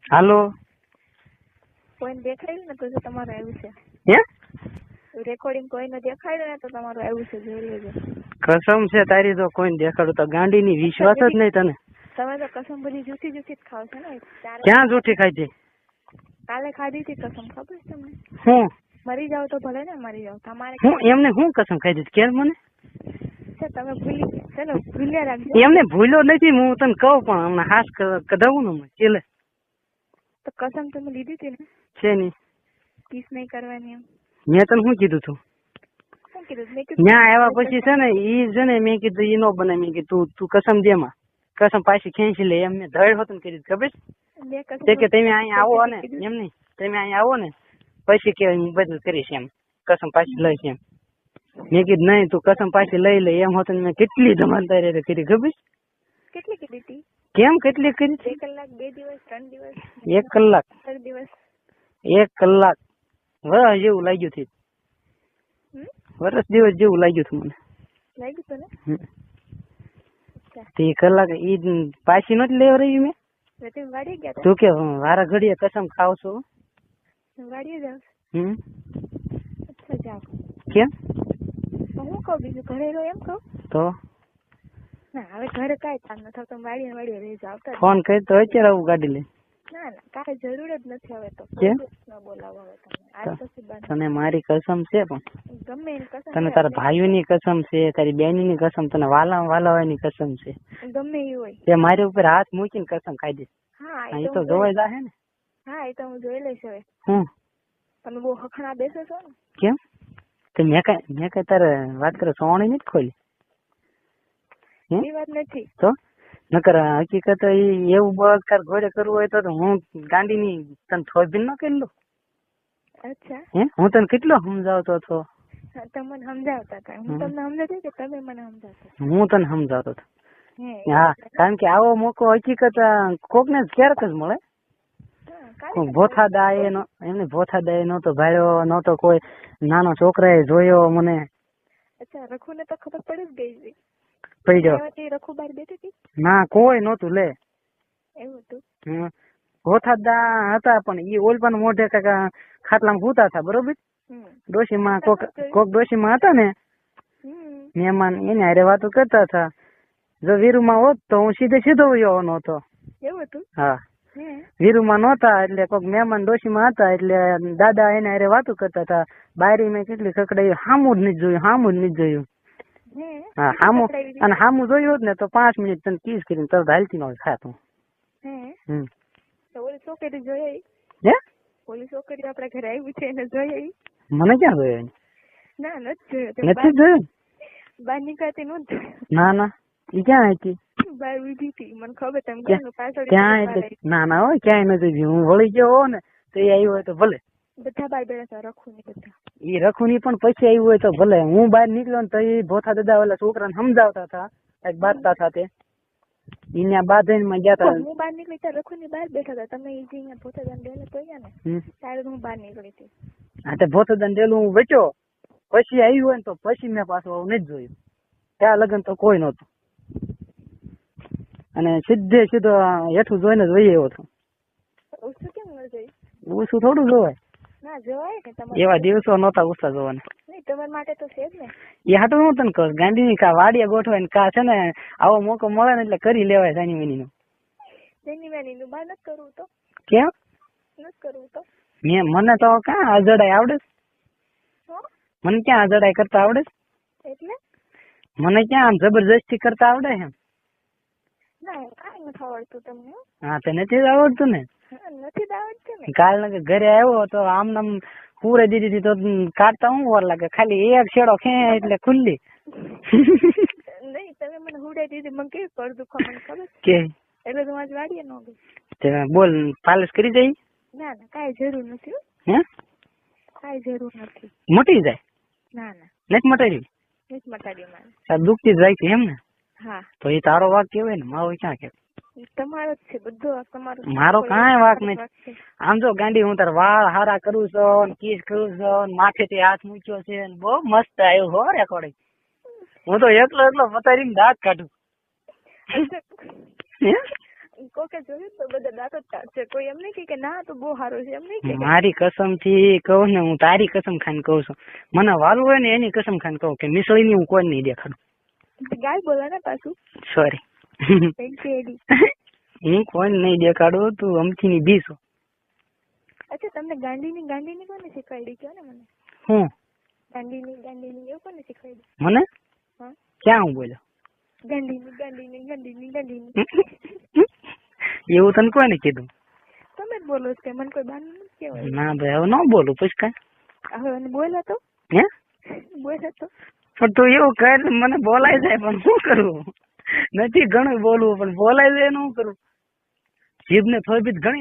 હાલો. કોઈને દેખાડ્યું ને તો તમારું આવ્યું છે. હે રેકોર્ડિંગ કોઈને દેખાડ્યું ને તો તમારું આવ્યું છે, જોઈ લેજો. કસમ છે તારી, તો કોઈને દેખાડું તો ગાંડીની વિશ્વાસ જ નહીં તને. તમે તો કસમ બધી જૂઠી જૂઠી જ ખાવ છો ને. ક્યાં જૂઠી ખાઈ હતી? કાલે ખાધી હતી કસમ, ખબર છે તમને? હું મરી જાવ તો ભલે ને મરી જાવ, તમારે હું એમને હું કસમ ખાઈ દીધી કે મને? તમે ભૂલી ગયા, ચલો ભૂલ્યા રાખજો. એમને ભૂલ્યો નથી, હું તને કહું પણ હમણાં હાસ કઢાવું ને ચેલે. તો કસમ તમે લીધી હતી ને? છે નહીં. કિસ નહીં કરવાની એમ મેં તને શું કીધું તું? શું કીધું? મેં કીધું ત્યાં આવ્યા પછી છે ને ઈ છે ને, મેં કીધું ઈ નો બને, મેં કીધું તું કસમ દે માં, કસમ પાછી ખેંચી લે એમ. મેં ધડ હોતું કરી ખબર છે કે તમે અહીંયા આવો ને, એમ નહીં તમે અહીંયા આવો ને પછી કે હું બધું કરીશ એમ, કસમ પાછી લઈશ એમ. મેં કીધું નહીં, તું કસમ પાછી લઈ લે એમ હોતું. મેં કેટલી ધમાલદારી કરી ખબર? કેટલી કીધી હતી? કેમ કેટલી કરી? 2 કલાક, 2 દિવસ, 3 દિવસ, 1 કલાક, 4 દિવસ, 1 કલાક વર્ષ જેવું લાગ્યું હતું. વર્ષ દિવસ જેવું લાગ્યું હતું મને. લાગ્યું હતું ને? તે કલાક ઈ પાછી નથી લેવા રહી મેં. તમે વાડી ગયા તું કે વારા ઘડીએ કસમ ખાવ છો? વાડીએ જાવ? અચ્છા, જાવ. કેમ? હું કહું બીજું ઘરે રહો એમ કહું તો ના, હવે ઘરે કાંઈ કામ ન થાવ, તમે વાડીએ વાડીએ રહી જાવ. ફોન કરી તો અત્યારે આવું ગાડી લે. ના ના, કાંઈ જરૂર જ નથી હવે તો. કેમ? ન બોલાવો હવે તમે. આજ પછી બંધ. તને મારી કસમ છે પણ ગમે એની કસમ તને તારા ભાઈઓની કસમ છે, તારી બહેનની કસમ, તને વાલાવાની કસમ છે. ગમે એ હોય તે મારી ઉપર હાથ મૂકીને કસમ ખાઈ દે. હા, એ તો જોવાઈ જાહે ને. હા, એ તો હું જોઈ લઈશ હવે. તમે બહુ હખણા બેસો છો ને. કેમ? તો મેં કઈ તારે વાત કરે સોણી નથી ખોલી? એ વાત નથી તો નકર હકીકત એવું બળાત્કાર ઘોડે કરવું હોય તો હું ગાંડીની તને થોભીને ન કરી લઉં. અચ્છા, હું તને કેટલો સમજાવતો હતો? તમે મને સમજાવતા હતા. હું તમને સમજાવતી કે તમે મને સમજાવતા? હું તને સમજાવતો હતો. હા, કારણ કે આવો મોકો હકીકત કોકને ક્યારેક જ મળે. ભોથાદા એમને ભોથાદા નહોતો ભાડ્યો, નહોતો કોઈ નાનો છોકરાએ જોયો મને. અચ્છા, રખુ ને તો ખબર પડી જ ગઈ હતી. પડ્યો રખુ બહાર બેઠી હતી? ના, કોઈ નહોતું લે. એવું હતું? ભોથાદા હતા પણ ઈ ઓલપાન મોઢે કાકા ખાટલામાં ભૂતા હતા, બરોબર? ડોશીમાં કોક ડોશીમાં હતા ને મહેમાન, એને હારે વાતો કરતા હતા. જો વીરુમાં હોત તો હું સીધો આવવાનો હતો. એવું હતું? હા, વીરુમાં નહોતા એટલે કોક મહેમાન ડોશીમાં હતા એટલે દાદા એને હારે વાતો કરતા હતા. બાયરી મેં કેટલી ખકડાઈ, હામું જ નથી જોયું. હા, હામું, અને હામું જોયું હોત ને તો 5 મિનિટ તને કિસ કરીને તરત હાલતી નો ખાતું. ઓલી છોકરી જોઈ? હે? ઓલી છોકરી આપડા ઘરે આવી છે એને જોઈ? મને ક્યાં જોયો? ના, નથી જોયું. બહાર નીકળતી નહોતી. ના, ઈ ક્યાં હતી? બહાર ઉભી હતી, મને ખબર. તમે પાછળ ક્યાં એટલે? ના હોય, ક્યાંય નથી. હું વળી ગયો હો ને તો એ આવ્યું હોય તો ભલે. બધા બહાર બેઠા હતા, રખું ની બધા. એ રખું ની પણ પછી આવ્યું હોય તો ભલે. હું બહાર નીકળ્યો ને તો એ ભોથા દાદા ઓલા છોકરાને સમજાવતા હતા, કઈક બાંધતા હતા. તે એને બાંધીને માં ગયા હતા. હું બહાર નીકળી ત્યાં રખું ની બહાર બેઠા હતા. તમે એ જે ભોથા દાન ડેલે પડ્યા ને ત્યારે હું બહાર નીકળી હતી. હા, તે ભોથા દાન ડેલું હું બચ્યો પછી આવ્યું હોય ને તો પછી મેં પાછું આવું નથી જોયું. ત્યાં લગન તો કોઈ નહોતું અને સીધો હેઠું જોઈને જ વહી આવ્યો હતો. ઓછું કેમ ન જોઈ? ઓછું થોડું જોવાય. ના જોવાય ને. તમારે એવા દિવસો નહોતા ઓછા જોવાના. નહીં, તમારા માટે તો છે જ ને. એ હાટું હું તને કહું, ગાંધીની કા વાડીએ ગોઠવાય ને કા છે ને આવો મોકો મળે ને એટલે કરી લેવાય. જાની નું બહાર નથી કરવું તો? કેમ નથી કરવું તો? મને તો ક્યાં અજડાય આવડે? મને ક્યાં અજડાય કરતા આવડે? એટલે મને ક્યાં આમ જબરજસ્તી કરતા આવડે એમ? ના, કાંઈ નથી આવડતું તમને. હા, તે નથી આવડતું ને? નથી આવડતું ને. કાલ ઘરે આવ્યો તો આમ નામ પૂરે દીધી તો કાઢતા હું વાર લાગે, ખાલી એક છેડો ખે એટલે ખુલ્લી. નહીં, તમે મને હુડાઈ દીધી, મને કેવી કર દુખો મને ખબર કે એટલે તો આજ વાડીએ ન ગઈ. બોલ, પાલિશ કરી જાય? ના, કાંઈ જરૂર નથી. હે? કાંઈ જરૂર નથી. મટી જાય? ના, નથી મટાડી. નથી મટાડી મારે. દુખતી જાય છે એમ ને? હા. તો એ તારો વાક કેવાય ને, મારો ક્યાં કે? તમારો જ છે બધો વાક તમારો. મારો કાંઈ વાક નથી. આમ જો ગાંડી, હું તાર વાળ હારા કરું છું, કિસ કરું છું, માથે થી હાથ મૂક્યો છે, બહુ મસ્ત આવ્યું હો રેકોર્ડિંગ. હું તો એકલો મતારીને દાંત કાઢું. કોકે જોયું તો બધા દાંત જ કાઢશે. કોઈ એમ નહીં કે ના તો બહુ સારું છે, એમ નહીં કે. મારી કસમ થી કહું ને, હું તારી કસમ ખાઈને કહું છું, મને વાલું હોય ને એની કસમ ખાઈને કહું કે મિસળી ની હું કોઈ નહીં દેખાડું. ગાય બોલા ને પાછું. સોરી. હું કોઈ નહીં દેખાડું, તું અમથી ની બી છો. અચ્છા, તમને ગાંડીની કોને શીખવાડી? કયો ને મને. હું ગાંડીની એવું કોને શીખવાડી? મને? હા, ક્યાં હું બોલ્યો? ગાંડીની એવું તને કોને કીધું? તમે જ બોલો છો, મને કોઈ બાનું નથી કહેવાય. ના ભાઈ, હવે ન બોલું પછી કાંઈ. હવે બોલ્યા તો હે બોલ્યા તો પણ તું એવું કર, મને બોલાય જાય પણ શું કરવું? નથી ઘણું બોલવું પણ બોલાય જાય, શું કરું? જીભને થોડી ઘણી